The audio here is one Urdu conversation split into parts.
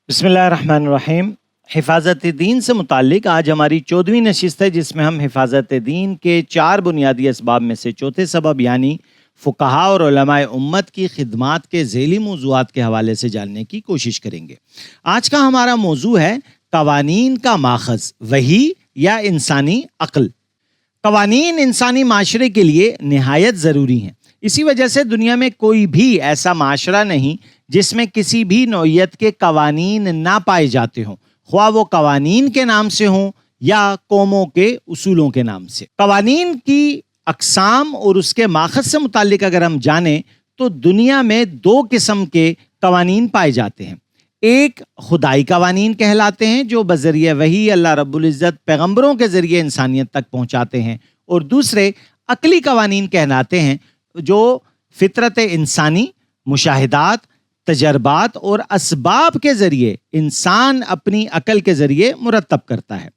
بسم اللہ الرحمن الرحیم۔ حفاظت دین سے متعلق آج ہماری 14ویں نشست ہے، جس میں ہم حفاظت دین کے 4 بنیادی اسباب میں سے چوتھے سبب یعنی فقہا اور علماء امت کی خدمات کے ذیلی موضوعات کے حوالے سے جاننے کی کوشش کریں گے۔ آج کا ہمارا موضوع ہے قوانین کا ماخذ، وحی یا انسانی عقل۔ قوانین انسانی معاشرے کے لیے نہایت ضروری ہیں۔ اسی وجہ سے دنیا میں کوئی بھی ایسا معاشرہ نہیں جس میں کسی بھی نوعیت کے قوانین نہ پائے جاتے ہوں، خواہ وہ قوانین کے نام سے ہوں یا قوموں کے اصولوں کے نام سے۔ قوانین کی اقسام اور اس کے ماخذ سے متعلق اگر ہم جانیں تو دنیا میں 2 قسم کے قوانین پائے جاتے ہیں۔ ایک خدائی قوانین کہلاتے ہیں جو بذریعہ وحی اللہ رب العزت پیغمبروں کے ذریعے انسانیت تک پہنچاتے ہیں، اور دوسرے عقلی قوانین کہلاتے ہیں جو فطرت انسانی، مشاہدات، تجربات اور اسباب کے ذریعے انسان اپنی عقل کے ذریعے مرتب کرتا ہے۔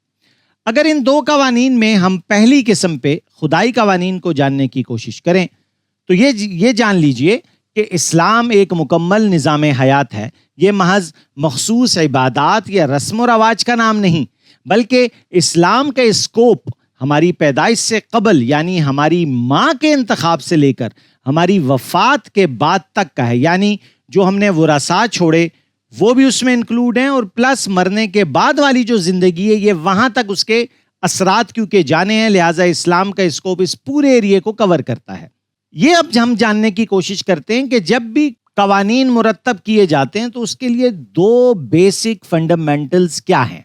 اگر ان 2 قوانین میں ہم پہلی قسم پہ خدائی قوانین کو جاننے کی کوشش کریں تو یہ جان لیجئے کہ اسلام ایک مکمل نظام حیات ہے۔ یہ محض مخصوص عبادات یا رسم و رواج کا نام نہیں، بلکہ اسلام کا اسکوپ ہماری پیدائش سے قبل یعنی ہماری ماں کے انتخاب سے لے کر ہماری وفات کے بعد تک کا ہے، یعنی جو ہم نے وراثات چھوڑے وہ بھی اس میں انکلوڈ ہیں، اور پلس مرنے کے بعد والی جو زندگی ہے یہ وہاں تک اس کے اثرات کیونکہ جانے ہیں، لہٰذا اسلام کا اسکوپ اس پورے ایریے کو کور کرتا ہے۔ یہ اب ہم جاننے کی کوشش کرتے ہیں کہ جب بھی قوانین مرتب کیے جاتے ہیں تو اس کے لیے 2 بیسک فنڈامنٹلز کیا ہیں۔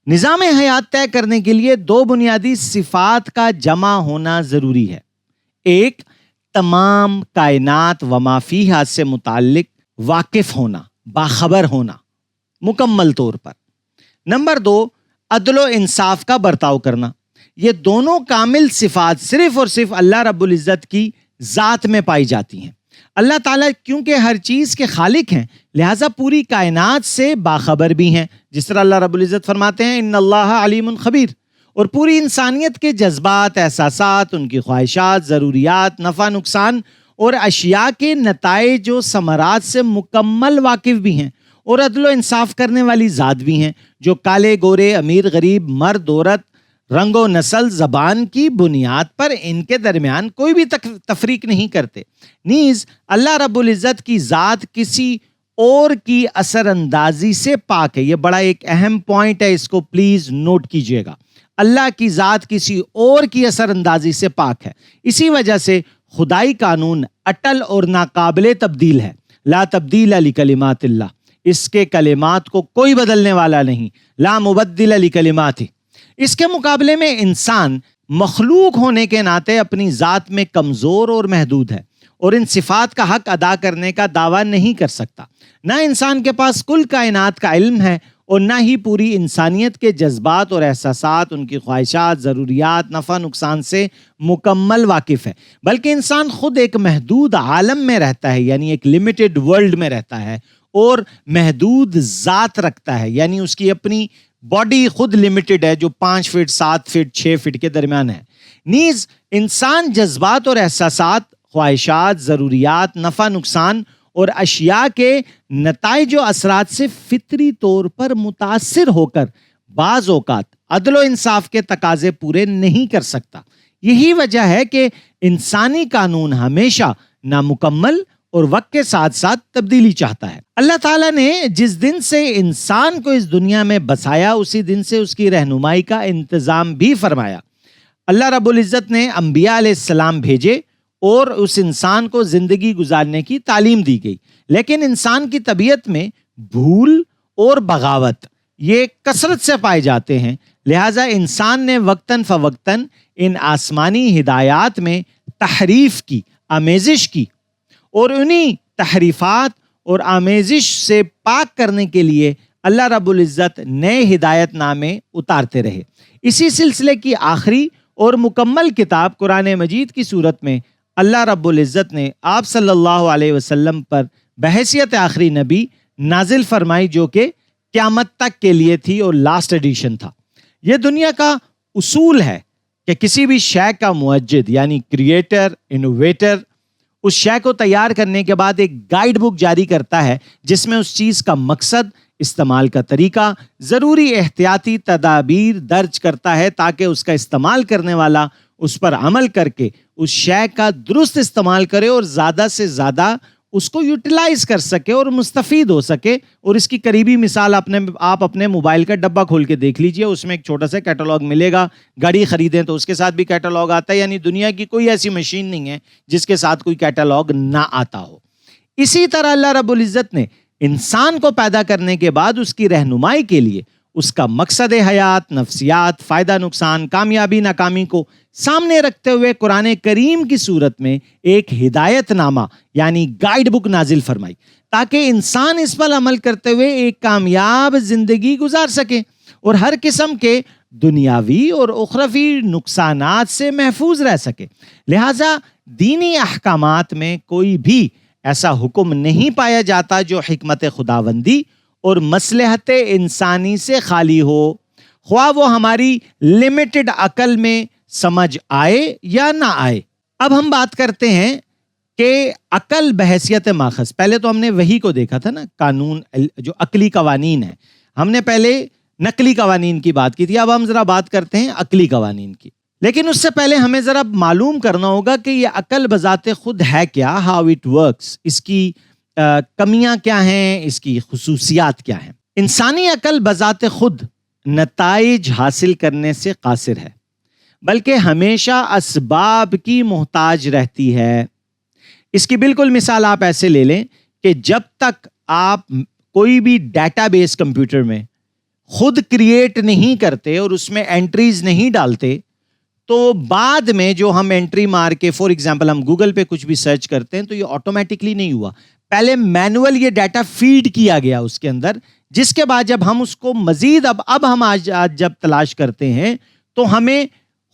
نظام حیات طے کرنے کے لیے 2 بنیادی صفات کا جمع ہونا ضروری ہے۔ ایک، تمام کائنات و ما فیہا سے متعلق واقف ہونا، باخبر ہونا مکمل طور پر۔ نمبر 2، عدل و انصاف کا برتاؤ کرنا۔ یہ دونوں کامل صفات صرف اور صرف اللہ رب العزت کی ذات میں پائی جاتی ہیں۔ اللہ تعالیٰ کیونکہ ہر چیز کے خالق ہیں لہٰذا پوری کائنات سے باخبر بھی ہیں، جس طرح اللہ رب العزت فرماتے ہیں ان اللہ علیم خبیر، اور پوری انسانیت کے جذبات، احساسات، ان کی خواہشات، ضروریات، نفع نقصان اور اشیاء کے نتائج و ثمرات سے مکمل واقف بھی ہیں، اور عدل و انصاف کرنے والی ذات بھی ہیں جو کالے گورے، امیر غریب، مرد عورت، رنگ و نسل، زبان کی بنیاد پر ان کے درمیان کوئی بھی تفریق نہیں کرتے۔ نیز اللہ رب العزت کی ذات کسی اور کی اثر اندازی سے پاک ہے۔ یہ بڑا ایک اہم پوائنٹ ہے، اس کو پلیز نوٹ کیجئے گا۔ اللہ کی ذات کسی اور کی اثر اندازی سے پاک ہے۔ اسی وجہ سے خدائی قانون اٹل اور ناقابل تبدیل ہے۔ لا تبدیل لکلمات اللہ، اس کے کلمات کو کوئی بدلنے والا نہیں۔ لا مبدل لکلماتہ۔ اس کے مقابلے میں انسان مخلوق ہونے کے ناطے اپنی ذات میں کمزور اور محدود ہے، اور ان صفات کا حق ادا کرنے کا دعویٰ نہیں کر سکتا۔ نہ انسان کے پاس کل کائنات کا علم ہے، اور نہ ہی پوری انسانیت کے جذبات اور احساسات، ان کی خواہشات، ضروریات، نفع نقصان سے مکمل واقف ہے، بلکہ انسان خود ایک محدود عالم میں رہتا ہے، یعنی ایک لمیٹڈ ورلڈ میں رہتا ہے، اور محدود ذات رکھتا ہے، یعنی اس کی اپنی باڈی خود لمیٹڈ ہے جو 5 فٹ، 7 فٹ، 6 فٹ کے درمیان ہے۔ نیز انسان جذبات اور احساسات، خواہشات، ضروریات، نفع نقصان اور اشیاء کے نتائج و اثرات سے فطری طور پر متاثر ہو کر بعض اوقات عدل و انصاف کے تقاضے پورے نہیں کر سکتا۔ یہی وجہ ہے کہ انسانی قانون ہمیشہ نامکمل اور وقت کے ساتھ ساتھ تبدیلی چاہتا ہے۔ اللہ تعالیٰ نے جس دن سے انسان کو اس دنیا میں بسایا اسی دن سے اس کی رہنمائی کا انتظام بھی فرمایا۔ اللہ رب العزت نے انبیاء علیہ السلام بھیجے اور اس انسان کو زندگی گزارنے کی تعلیم دی گئی، لیکن انسان کی طبیعت میں بھول اور بغاوت یہ کثرت سے پائے جاتے ہیں، لہٰذا انسان نے وقتاً فوقتاً ان آسمانی ہدایات میں تحریف کی، آمیزش کی، اور انہی تحریفات اور آمیزش سے پاک کرنے کے لیے اللہ رب العزت نئے ہدایت نامے اتارتے رہے۔ اسی سلسلے کی آخری اور مکمل کتاب قرآن مجید کی صورت میں اللہ رب العزت نے آپ صلی اللہ علیہ وسلم پر بحیثیت آخری نبی نازل فرمائی، جو کہ قیامت تک کے لیے تھی اور لاسٹ ایڈیشن تھا۔ یہ دنیا کا اصول ہے کہ کسی بھی شے کا موجد یعنی کریٹر، انوویٹر اس شے کو تیار کرنے کے بعد ایک گائیڈ بک جاری کرتا ہے جس میں اس چیز کا مقصد، استعمال کا طریقہ ضروری احتیاطی تدابیر درج کرتا ہے تاکہ اس کا استعمال کرنے والا اس پر عمل کر کے اس شے کا درست استعمال کرے اور زیادہ سے زیادہ اس کو یوٹیلائز کر سکے اور مستفید ہو سکے. اور اس کی قریبی مثال آپ اپنے موبائل کا ڈبہ کھول کے دیکھ لیجئے, اس میں ایک چھوٹا سا کیٹالوگ ملے گا. گاڑی خریدیں تو اس کے ساتھ بھی کیٹالوگ آتا ہے, یعنی دنیا کی کوئی ایسی مشین نہیں ہے جس کے ساتھ کوئی کیٹالوگ نہ آتا ہو. اسی طرح اللہ رب العزت نے انسان کو پیدا کرنے کے بعد اس کی رہنمائی کے لیے اس کا مقصد حیات, نفسیات, فائدہ نقصان, کامیابی ناکامی کو سامنے رکھتے ہوئے قرآن کریم کی صورت میں ایک ہدایت نامہ یعنی گائیڈ بک نازل فرمائی تاکہ انسان اس پر عمل کرتے ہوئے ایک کامیاب زندگی گزار سکے اور ہر قسم کے دنیاوی اور اخروی نقصانات سے محفوظ رہ سکے. لہٰذا دینی احکامات میں کوئی بھی ایسا حکم نہیں پایا جاتا جو حکمت خداوندی اور مصلحت انسانی سے خالی ہو, خواہ وہ ہماری لمیٹڈ عقل میں سمجھ آئے یا نہ آئے. اب ہم بات کرتے ہیں کہ عقل بحیثیت ماخذ. پہلے تو ہم نے وحی کو دیکھا تھا نا, قانون جو عقلی قوانین ہیں. ہم نے پہلے نقلی قوانین کی بات کی تھی, اب ہم ذرا بات کرتے ہیں عقلی قوانین کی. لیکن اس سے پہلے ہمیں ذرا معلوم کرنا ہوگا کہ یہ عقل بذات خود ہے کیا, ہاؤ اٹ ورکس, اس کی کمیاں کیا ہیں, اس کی خصوصیات کیا ہیں. انسانی عقل بذات خود نتائج حاصل کرنے سے قاصر ہے, بلکہ ہمیشہ اسباب کی محتاج رہتی ہے. اس کی بالکل مثال آپ ایسے لے لیں کہ جب تک آپ کوئی بھی ڈیٹا بیس کمپیوٹر میں خود کریٹ نہیں کرتے اور اس میں انٹریز نہیں ڈالتے, تو بعد میں جو ہم انٹری مار کے فور ایگزامپل ہم گوگل پہ کچھ بھی سرچ کرتے ہیں تو یہ آٹومیٹکلی نہیں ہوا, پہلے مینول یہ ڈیٹا فیڈ کیا گیا اس کے اندر, جس کے بعد جب ہم اس کو مزید اب ہم آج جب تلاش کرتے ہیں تو ہمیں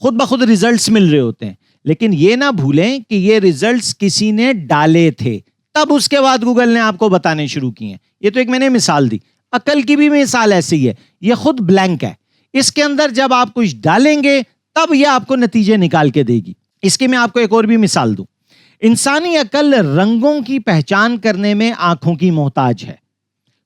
خود بخود ریزلٹس مل رہے ہوتے ہیں. لیکن یہ نہ بھولیں کہ یہ ریزلٹس کسی نے ڈالے تھے, تب اس کے بعد گوگل نے آپ کو بتانے شروع کیے ہیں. یہ تو ایک میں نے مثال دی. عقل کی بھی مثال ایسی ہے, یہ خود بلینک ہے, اس کے اندر جب آپ کچھ ڈالیں گے تب یہ آپ کو نتیجے نکال کے دے گی. اس کی میں آپ کو ایک اور بھی مثال دوں. انسانی عقل رنگوں کی پہچان کرنے میں آنکھوں کی محتاج ہے.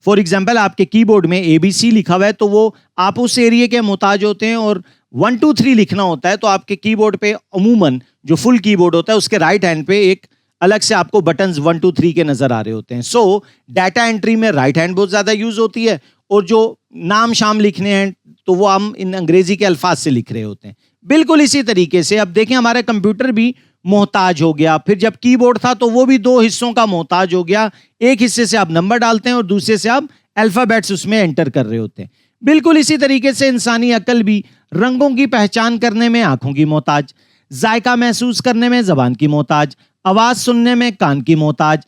فور ایگزامپل آپ کے کی بورڈ میں ABC لکھا ہوا ہے تو وہ آپ اس ایریے کے محتاج ہوتے ہیں, اور 1 2 3 لکھنا ہوتا ہے تو آپ کے کی بورڈ پہ عموماً جو فل کی بورڈ ہوتا ہے اس کے رائٹ ہینڈ پہ ایک الگ سے آپ کو بٹنز 1 2 3 کے نظر آ رہے ہوتے ہیں. سو ڈیٹا انٹری میں رائٹ ہینڈ بہت زیادہ یوز ہوتی ہے, اور جو نام شام لکھنے ہیں تو وہ ہم ان انگریزی کے الفاظ سے لکھ رہے ہوتے ہیں. بالکل اسی طریقے سے اب دیکھیں ہمارا کمپیوٹر بھی محتاج ہو گیا. پھر جب کی بورڈ تھا تو وہ بھی 2 حصوں کا محتاج ہو گیا, ایک حصے سے آپ نمبر ڈالتے ہیں اور دوسرے سے آپ الفابیٹس اس میں انٹر کر رہے ہوتے ہیں. بالکل اسی طریقے سے انسانی عقل بھی رنگوں کی پہچان کرنے میں آنکھوں کی محتاج, ذائقہ محسوس کرنے میں زبان کی محتاج, آواز سننے میں کان کی محتاج,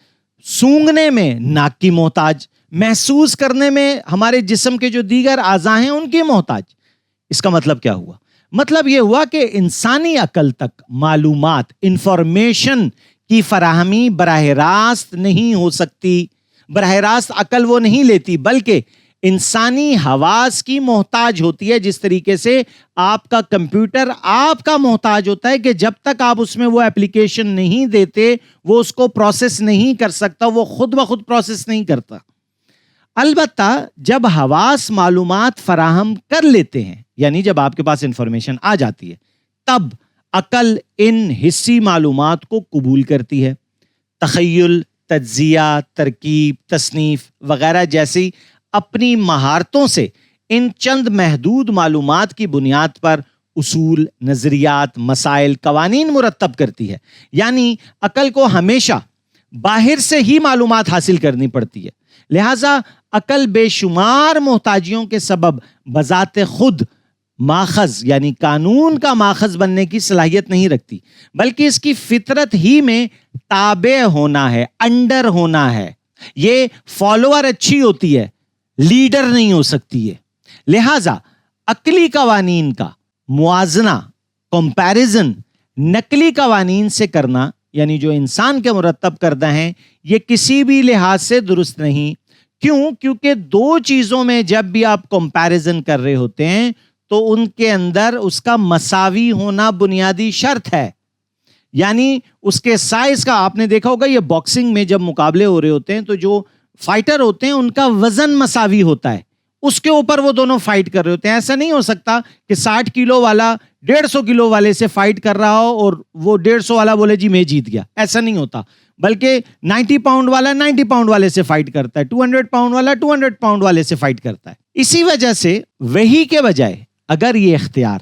سونگھنے میں ناک کی محتاج, محسوس کرنے میں ہمارے جسم کے جو دیگر اعضاء ہیں ان کی محتاج. اس کا مطلب کیا ہوا؟ مطلب یہ ہوا کہ انسانی عقل تک معلومات انفارمیشن کی فراہمی براہ راست نہیں ہو سکتی. براہ راست عقل وہ نہیں لیتی, بلکہ انسانی حواس کی محتاج ہوتی ہے. جس طریقے سے آپ کا کمپیوٹر آپ کا محتاج ہوتا ہے کہ جب تک آپ اس میں وہ ایپلیکیشن نہیں دیتے وہ اس کو پروسیس نہیں کر سکتا, وہ خود بخود پروسیس نہیں کرتا. البتہ جب حواس معلومات فراہم کر لیتے ہیں, یعنی جب آپ کے پاس انفارمیشن آ جاتی ہے, تب عقل ان حسی معلومات کو قبول کرتی ہے. تخیل, تجزیہ, ترکیب, تصنیف وغیرہ جیسی اپنی مہارتوں سے ان چند محدود معلومات کی بنیاد پر اصول, نظریات, مسائل, قوانین مرتب کرتی ہے. یعنی عقل کو ہمیشہ باہر سے ہی معلومات حاصل کرنی پڑتی ہے. لہٰذا عقل بے شمار محتاجیوں کے سبب بذات خود ماخذ یعنی قانون کا ماخذ بننے کی صلاحیت نہیں رکھتی, بلکہ اس کی فطرت ہی میں تابع ہونا ہے, انڈر ہونا ہے. یہ فالوور اچھی ہوتی ہے, لیڈر نہیں ہو سکتی ہے. لہٰذا عقلی قوانین کا موازنہ, کمپیریزن نقلی قوانین سے کرنا, یعنی جو انسان کے مرتب کردہ ہیں, یہ کسی بھی لحاظ سے درست نہیں. کیوں؟ کیونکہ 2 چیزوں میں جب بھی آپ کمپیریزن کر رہے ہوتے ہیں تو ان کے اندر اس کا مساوی ہونا بنیادی شرط ہے. یعنی اس کے سائز کا, آپ نے دیکھا ہوگا یہ باکسنگ میں جب مقابلے ہو رہے ہوتے ہیں تو جو فائٹر ہوتے ہیں ان کا وزن مساوی ہوتا ہے، اس کے اوپر وہ دونوں فائٹ کر رہے ہوتے ہیں. ایسا نہیں ہو سکتا کہ 60 کلو والا 150 کلو والے سے فائٹ کر رہا ہو اور وہ 150 والا بولے جی میں جیت گیا. ایسا نہیں ہوتا، بلکہ 90 پاؤنڈ والا 90 پاؤنڈ والے سے فائٹ کرتا ہے، 200 پاؤنڈ والا 200 پاؤنڈ والے سے فائٹ کرتا ہے. اسی وجہ سے وحی کے بجائے اگر یہ اختیار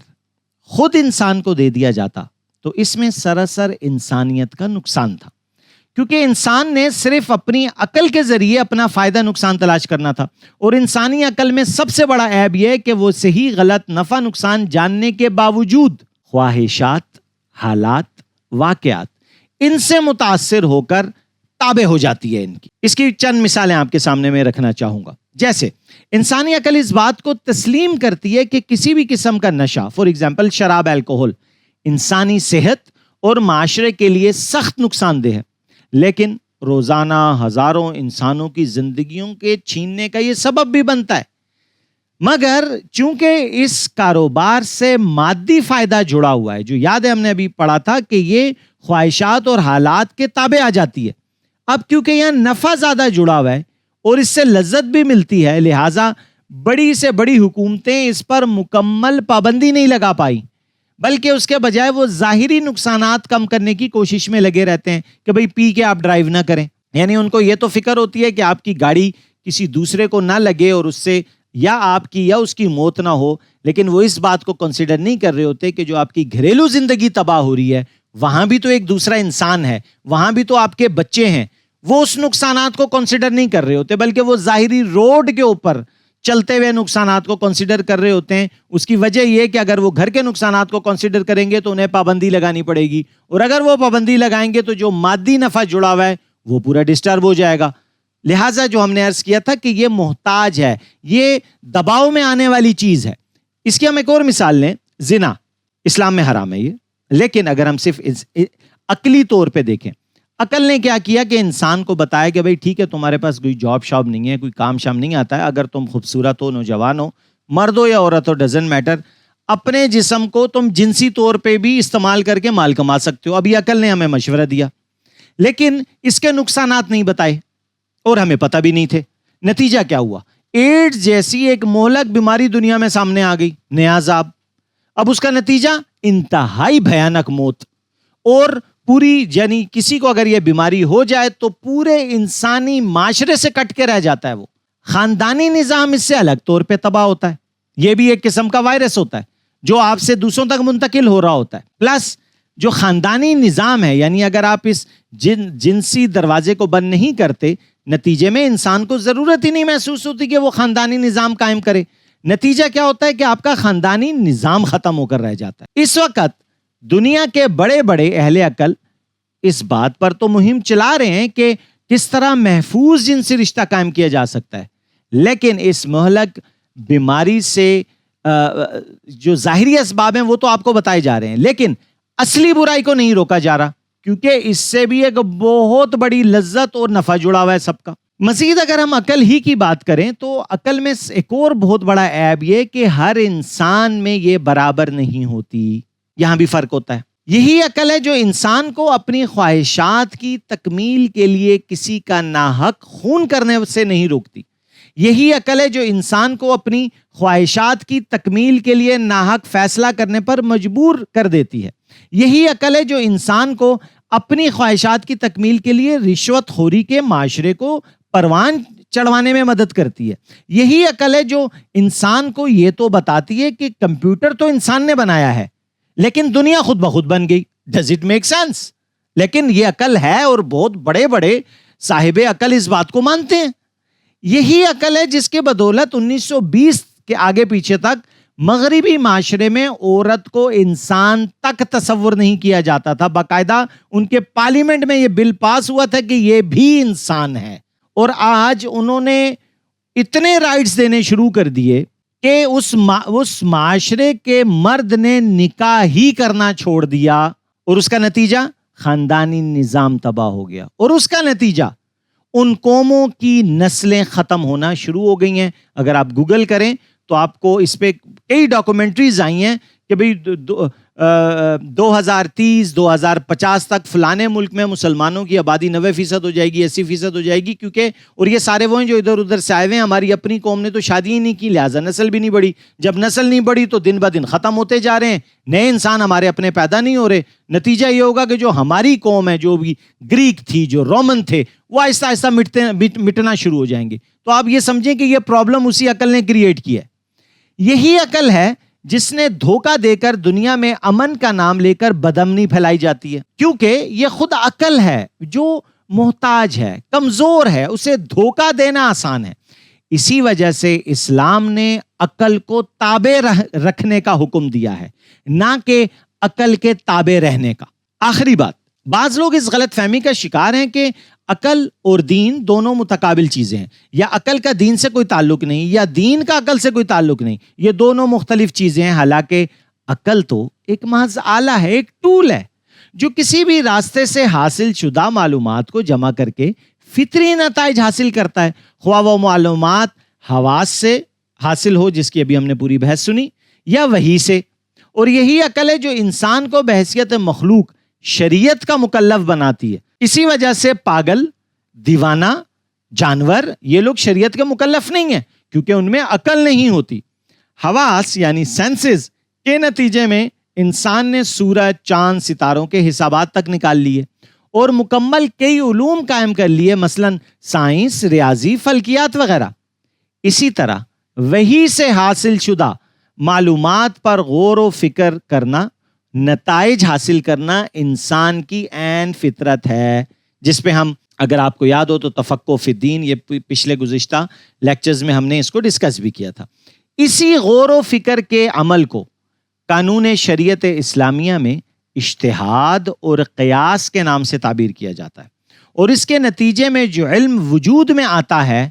خود انسان کو دے دیا جاتا تو اس میں سراسر انسانیت کا نقصان تھا، کیونکہ انسان نے صرف اپنی عقل کے ذریعے اپنا فائدہ نقصان تلاش کرنا تھا. اور انسانی عقل میں سب سے بڑا عیب یہ ہے کہ وہ صحیح غلط نفع نقصان جاننے کے باوجود خواہشات، حالات، واقعات ان سے متاثر ہو کر تابع ہو جاتی ہے ان کی. اس کی چند مثالیں آپ کے سامنے میں رکھنا چاہوں گا. جیسے انسانی عقل اس بات کو تسلیم کرتی ہے کہ کسی بھی قسم کا نشہ، فار ایگزامپل شراب، الکوہل، انسانی صحت اور معاشرے کے لیے سخت نقصان دہ ہے، لیکن روزانہ ہزاروں انسانوں کی زندگیوں کے چھیننے کا یہ سبب بھی بنتا ہے. مگر چونکہ اس کاروبار سے مادی فائدہ جڑا ہوا ہے، جو یاد ہے ہم نے ابھی پڑھا تھا کہ یہ خواہشات اور حالات کے تابع آ جاتی ہے. اب کیونکہ یہاں نفع زیادہ جڑا ہوا ہے اور اس سے لذت بھی ملتی ہے، لہٰذا بڑی سے بڑی حکومتیں اس پر مکمل پابندی نہیں لگا پائی، بلکہ اس کے بجائے وہ ظاہری نقصانات کم کرنے کی کوشش میں لگے رہتے ہیں کہ بھئی پی کے آپ ڈرائیو نہ کریں. یعنی ان کو یہ تو فکر ہوتی ہے کہ آپ کی گاڑی کسی دوسرے کو نہ لگے اور اس سے یا آپ کی یا اس کی موت نہ ہو، لیکن وہ اس بات کو کنسیڈر نہیں کر رہے ہوتے کہ جو آپ کی گھریلو زندگی تباہ ہو رہی ہے وہاں بھی تو ایک دوسرا انسان ہے، وہاں بھی تو آپ کے بچے ہیں. وہ اس نقصانات کو کنسیڈر نہیں کر رہے ہوتے، بلکہ وہ ظاہری روڈ کے اوپر چلتے ہوئے نقصانات کو کنسیڈر کر رہے ہوتے ہیں. اس کی وجہ یہ کہ اگر وہ گھر کے نقصانات کو کنسیڈر کریں گے تو انہیں پابندی لگانی پڑے گی، اور اگر وہ پابندی لگائیں گے تو جو مادی نفع جڑا ہوا ہے وہ پورا ڈسٹرب ہو جائے گا. لہٰذا جو ہم نے عرض کیا تھا کہ یہ محتاج ہے، یہ دباؤ میں آنے والی چیز ہے. اس کی ہم ایک اور مثال لیں، زنا اسلام میں حرام ہے یہ، لیکن اگر ہم صرف عقلی طور پہ دیکھیں، عقل نے کیا کیا کہ انسان کو بتایا کہ بھئی ٹھیک ہے تمہارے پاس کوئی جاب شاب نہیں ہے، کوئی کام شام نہیں آتا ہے، اگر تم خوبصورت ہو، نوجوان ہو، مرد ہو یا عورت ہو، ڈزنٹ میٹر، اپنے جسم کو تم جنسی طور پہ بھی استعمال کر کے مال کما سکتے ہو. ابھی عقل نے ہمیں مشورہ دیا، لیکن اس کے نقصانات نہیں بتائے اور ہمیں پتہ بھی نہیں تھے. نتیجہ کیا ہوا؟ ایڈز جیسی ایک مہلک بیماری دنیا میں سامنے آ گئی، نیا عذاب. اب اس کا نتیجہ انتہائی بھیانک موت، اور پوری یعنی کسی کو اگر یہ بیماری ہو جائے تو پورے انسانی معاشرے سے کٹ کے رہ جاتا ہے. وہ خاندانی نظام اس سے الگ طور پہ تباہ ہوتا ہے. یہ بھی ایک قسم کا وائرس ہوتا ہے جو آپ سے دوسروں تک منتقل ہو رہا ہوتا ہے. پلس جو خاندانی نظام ہے، یعنی اگر آپ اس جنسی دروازے کو بند نہیں کرتے، نتیجے میں انسان کو ضرورت ہی نہیں محسوس ہوتی کہ وہ خاندانی نظام قائم کرے. نتیجہ کیا ہوتا ہے کہ آپ کا خاندانی نظام ختم ہو کر رہ جاتا ہے. اس وقت دنیا کے بڑے بڑے اہل عقل اس بات پر تو مہم چلا رہے ہیں کہ کس طرح محفوظ جنسی رشتہ قائم کیا جا سکتا ہے، لیکن اس مہلک بیماری سے جو ظاہری اسباب ہیں وہ تو آپ کو بتائے جا رہے ہیں، لیکن اصلی برائی کو نہیں روکا جا رہا، کیونکہ اس سے بھی ایک بہت بڑی لذت اور نفع جڑا ہوا ہے سب کا. مزید اگر ہم عقل ہی کی بات کریں تو عقل میں ایک اور بہت بڑا عیب یہ کہ ہر انسان میں یہ برابر نہیں ہوتی. یہاں بھی فرق ہوتا ہے. یہی عقل ہے جو انسان کو اپنی خواہشات کی تکمیل کے لیے کسی کا ناحق خون کرنے سے نہیں روکتی. یہی عقل ہے جو انسان کو اپنی خواہشات کی تکمیل کے لیے ناحق فیصلہ کرنے پر مجبور کر دیتی ہے. یہی عقل ہے جو انسان کو اپنی خواہشات کی تکمیل کے لیے رشوت خوری کے معاشرے کو پروان چڑھوانے میں مدد کرتی ہے. یہی عقل ہے جو انسان کو یہ تو بتاتی ہے کہ کمپیوٹر تو انسان نے بنایا ہے لیکن دنیا خود بخود بن گئی. Does it make sense? لیکن یہ عقل ہے اور بہت بڑے بڑے صاحب عقل اس بات کو مانتے ہیں. یہی عقل ہے جس کے بدولت 1920 کے آگے پیچھے تک مغربی معاشرے میں عورت کو انسان تک تصور نہیں کیا جاتا تھا. باقاعدہ ان کے پارلیمنٹ میں یہ بل پاس ہوا تھا کہ یہ بھی انسان ہے، اور آج انہوں نے اتنے رائٹس دینے شروع کر دیے کہ اس معاشرے کے مرد نے نکاح ہی کرنا چھوڑ دیا، اور اس کا نتیجہ خاندانی نظام تباہ ہو گیا، اور اس کا نتیجہ ان قوموں کی نسلیں ختم ہونا شروع ہو گئی ہیں. اگر آپ گوگل کریں تو آپ کو اس پہ کئی ڈاکومنٹریز آئی ہیں کہ بھئی 2030 2050 تک فلانے ملک میں مسلمانوں کی آبادی 90% ہو جائے گی، 80% ہو جائے گی، کیونکہ اور یہ سارے وہ ہیں جو ادھر ادھر سے آئے ہوئے ہیں. ہماری اپنی قوم نے تو شادی ہی نہیں کی، لہٰذا نسل بھی نہیں بڑھی. جب نسل نہیں بڑھی تو دن بدن ختم ہوتے جا رہے ہیں، نئے انسان ہمارے اپنے پیدا نہیں ہو رہے. نتیجہ یہ ہوگا کہ جو ہماری قوم ہے، جو بھی گریک تھی، جو رومن تھے، وہ آہستہ آہستہ مٹنا شروع ہو جائیں گے. تو آپ یہ سمجھیں کہ یہ پرابلم اسی عقل نے کریٹ کی ہے. یہی عقل ہے جس نے دھوکہ دے کر دنیا میں امن کا نام لے کر بدامنی پھیلائی جاتی ہے، کیونکہ یہ خود عقل ہے جو محتاج ہے، کمزور ہے، اسے دھوکہ دینا آسان ہے. اسی وجہ سے اسلام نے عقل کو تابع رکھنے کا حکم دیا ہے، نہ کہ عقل کے تابع رہنے کا. آخری بات، بعض لوگ اس غلط فہمی کا شکار ہیں کہ عقل اور دین دونوں متقابل چیزیں ہیں، یا عقل کا دین سے کوئی تعلق نہیں، یا دین کا عقل سے کوئی تعلق نہیں، یہ دونوں مختلف چیزیں ہیں. حالانکہ عقل تو ایک محض آلہ ہے، ایک ٹول ہے جو کسی بھی راستے سے حاصل شدہ معلومات کو جمع کر کے فطری نتائج حاصل کرتا ہے، خواہ وہ معلومات حواس سے حاصل ہو، جس کی ابھی ہم نے پوری بحث سنی، یا وحی سے. اور یہی عقل ہے جو انسان کو بحیثیت مخلوق شریعت کا مکلف بناتی ہے. اسی وجہ سے پاگل، دیوانہ، جانور یہ لوگ شریعت کے مکلف نہیں ہیں، کیونکہ ان میں عقل نہیں ہوتی. حواس یعنی سینسز کے نتیجے میں انسان نے سورج، چاند، ستاروں کے حسابات تک نکال لیے اور مکمل کئی علوم قائم کر لیے، مثلا سائنس، ریاضی، فلکیات وغیرہ. اسی طرح وحی سے حاصل شدہ معلومات پر غور و فکر کرنا، نتائج حاصل کرنا انسان کی عین فطرت ہے، جس پہ ہم، اگر آپ کو یاد ہو تو تفقہ فی الدین، یہ پچھلے گزشتہ لیکچرز میں ہم نے اس کو ڈسکس بھی کیا تھا. اسی غور و فکر کے عمل کو قانون شریعت اسلامیہ میں اجتہاد اور قیاس کے نام سے تعبیر کیا جاتا ہے، اور اس کے نتیجے میں جو علم وجود میں آتا ہے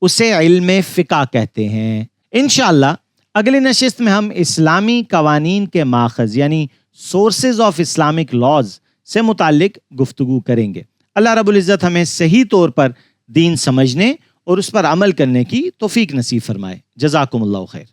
اسے علم فقہ کہتے ہیں. انشاءاللہ اگلی نشست میں ہم اسلامی قوانین کے ماخذ یعنی سورسز آف اسلامک لاز سے متعلق گفتگو کریں گے. اللہ رب العزت ہمیں صحیح طور پر دین سمجھنے اور اس پر عمل کرنے کی توفیق نصیب فرمائے. جزاکم اللہ خیر.